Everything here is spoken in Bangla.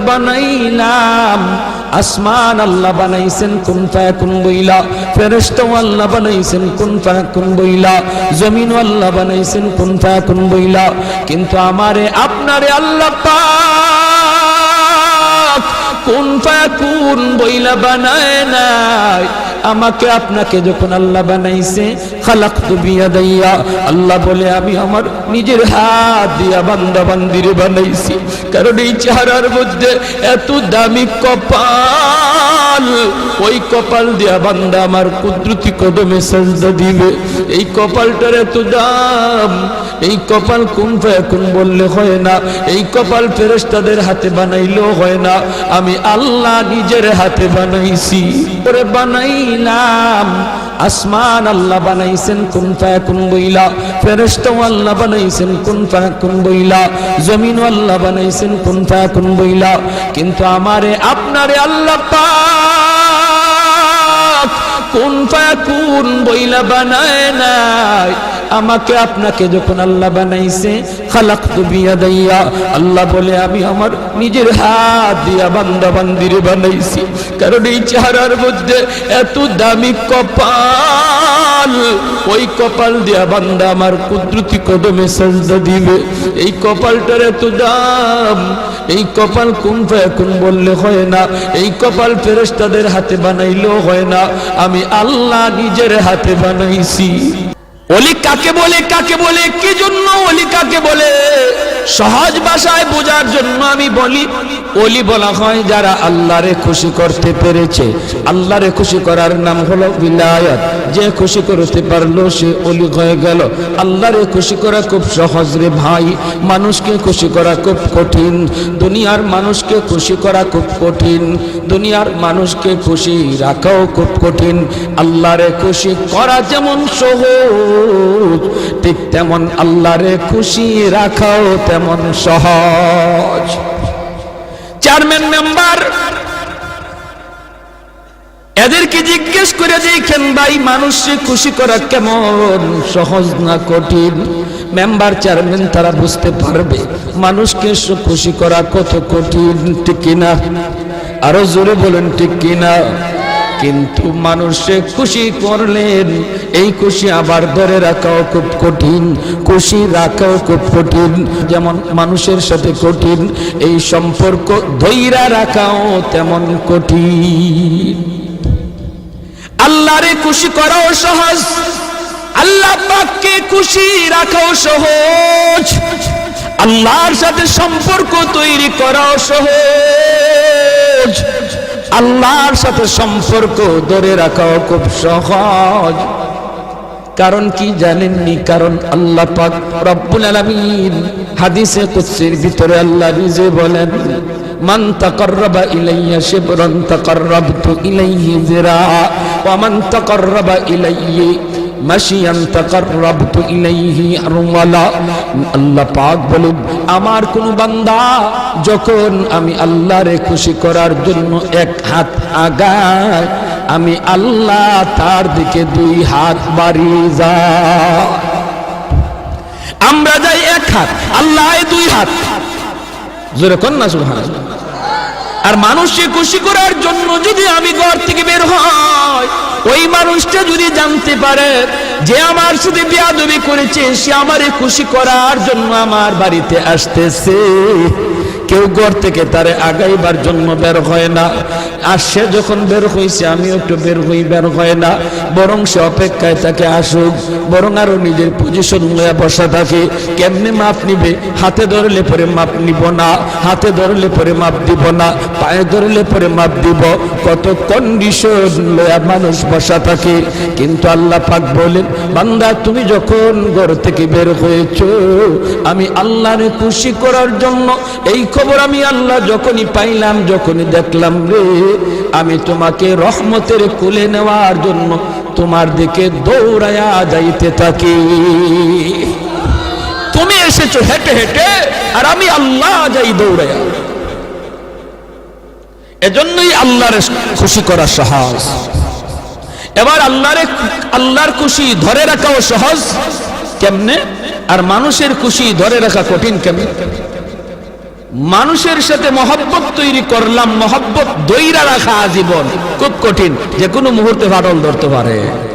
বানাইলাম আসমান আল্লাহ বানাইছেন কুন ফায়াকুন বইলা, ফেরেশতা আল্লাহ বানাইছেন কুন ফায়াকুন বইলা, জমিন আল্লাহ বানাইছেন কুন ফায়াকুন বইলা, কিন্তু আমারে আপনারে আল্লাহ পাক কুন ফায়াকুন বইলা বানায় নাই। আমাকে আপনাকে যখন আল্লাহ বানাইছে খালাকতু বিয়াদাইয়া, আল্লাহ বলে আমি আমার নিজের হাত দিয়া বান্দা বান্দিরে বানাইছি। কারণ এই চেহারার মধ্যে এত দামি কপাল, ওই কপাল দিয়া বান্দা আমার কুদরতি কদমে সাজদা দিবে। এই কপালটার এত দাম, এই কপাল কুন ফায়াকুন বললে হয় না, এই কপাল ফেরেশতাদের হাতে বানাইলেও হয় না, আমি আল্লাহ নিজের হাতে বানাইছি। পরে বানাইলাম আসমান আল্লাহ বানাইছেন কুন ফায়াকুন বইলা, ফেরেশতা আল্লাহ বানাইছেন কুন ফায়াকুন বইলা, জমিন আল্লাহ বানাইছেন কুন ফায়াকুন বইলা, কিন্তু আমারে আপনারে আল্লাহ পাক কুন ফায়াকুন বইলা বানায় নাই। আমাকে আপনাকে যখন আল্লাহ বানাইছে খালাকতু বিয়াদাইয়া, আল্লাহ বলে আমি আমার নিজের হাত দিয়া বান্দা বান্দিরে বানাইছি। কারণ এই চেহারার মধ্যে এত দামি কপাল, ওই কপাল দিয়া বান্দা আমার কুদরতি কদমে সাজদা দিবে। এই কপালটার এত দাম, এই কপাল কুন ফায়াকুন বললে হয় না, এই কপাল ফেরেশতাদের হাতে বানাইলেও হয় না, আমি আল্লাহ নিজের হাতে বানাইছি। ওলি কাকে বলে, কাকে বলে, কি জন্য ওলি কাকে বলে, সহজ ভাষায় বোঝার জন্য আমি বলি, ওলি বলা হয় যারা আল্লাহরে খুশি করতে পেরেছে। আল্লাহরে খুশি করার নাম হলো বিলায়াত। যে খুশি করতে পারলো সে ওলি হয়ে গেল। আল্লাহরে খুশি করা খুব সহজ রে ভাই, মানুষকে খুশি করা খুব কঠিন। দুনিয়ার মানুষকে খুশি করা খুব কঠিন, দুনিয়ার মানুষকে খুশি রাখাও খুব কঠিন। আল্লাহরে খুশি করা যেমন সহজ, ঠিক তেমন আল্লাহরে খুশি রাখাও তেমন সহজ। চেয়ারম্যান মেম্বার এদেরকে জিজ্ঞেস করে দেখেন ভাই, মানুষকে খুশি করা কেমন সহজ না কঠিন? মেম্বার চেয়ারম্যান তারা বুঝতে পারবে মানুষকে খুশি করা কত কঠিন, ঠিক কিনা? আরো জোরে বলেন ঠিক কিনা? কিন্তু মানুষে খুশি করলেন, এই খুশি আবার ধরে রাখাও খুব কঠিন, খুশি রাখাও খুব কঠিন। যেমন মানুষের সাথে কঠিন, এই সম্পর্ক ধৈর্য রাখাও তেমন কঠিন। আল্লাহরে খুশি করাও সহজ, আল্লাহ পাককে খুশি রাখাও সহজ, আল্লাহর সাথে সম্পর্ক তৈরি করাও সহজ, আল্লাহর সাথে সম্পর্ক ধরে রাখাও খুব সহজ। কারণ কি জানেননি? কারণ আল্লাহ পাক রব্বুল আলামিন হাদিসে কুদসির ভিতরে আল্লাহ নিজে বলেন, মান তাকাররাবা ইলাইয়া শিবরান তাকাররাবতু ইলাইহি যিরা ওয়া মান তাকাররাবা ইলাইহি মাশিয়ান তাকাররাবতু ইলাইহি আরওয়ালা। আল্লাহ পাক বলেন, আমার কোন বান্দা যখন আমি আল্লাহরে খুশি করার জন্য এক হাত আগায়, আমি আল্লাহ তার দিকে দুই হাত বাড়িয়ে যায়। আমরা যাই এক হাত, আল্লাহ দুই হাত, জোরে কোন না সুবহানাল্লাহ। আর মানুষকে খুশি করার জন্য যদি আমি ঘর থেকে বের হই, ওই মানুষটা যদি জানতে পারে যে আমার সাথে বেয়াদবি করেছে, সে আমারে খুশি করার জন্য আমার বাড়িতে আসতেছে, কেউ ঘর থেকে তারে আগাইবার জন্য বের হয় না। আর সে যখন বের হয়েছে আমিও একটু বের হই, বের হয় না, বরং সে অপেক্ষায় তাকে আসুক, বরং আরো নিজের পজিশন নিয়ে বসা থাকে। কেমনে মাপ নিবে? হাতে ধরলে পরে মাপ নিব না, হাতে ধরলে পরে মাপ দিব না, পায়ে ধরলে পরে মাপ দিব, কত কন্ডিশন লয়া মানুষ বসা থাকে। কিন্তু আল্লাহ পাক বলেন, বান্দা তুমি যখন ঘর থেকে বের হয়েছো, আমি আল্লাহরে খুশি করার জন্য, এই খবর আমি আল্লাহ যখনই পাইলাম, যখনই দেখলাম রে, আমি তোমাকে রহমতের কোলে নেওয়ার জন্য তোমার দিকে দৌড়ায়া যাইতে থাকি। তুমি এসেছো হেঁটে হেঁটে, আর আমি আল্লাহ যাই দৌড়ায়া। এজন্যই আল্লাহর খুশি করা সহজ। এবার আল্লাহর খুশি ধরে রাখাও সহজ কেমনে, আর মানুষের খুশি ধরে রাখা কঠিন কেমনে? মানুষের সাথে মহব্বত তৈরি করলাম, মহব্বত দইরা রাখা আজীবন খুব কঠিন, যে কোনো মুহূর্তে ফাটল ধরতে পারে।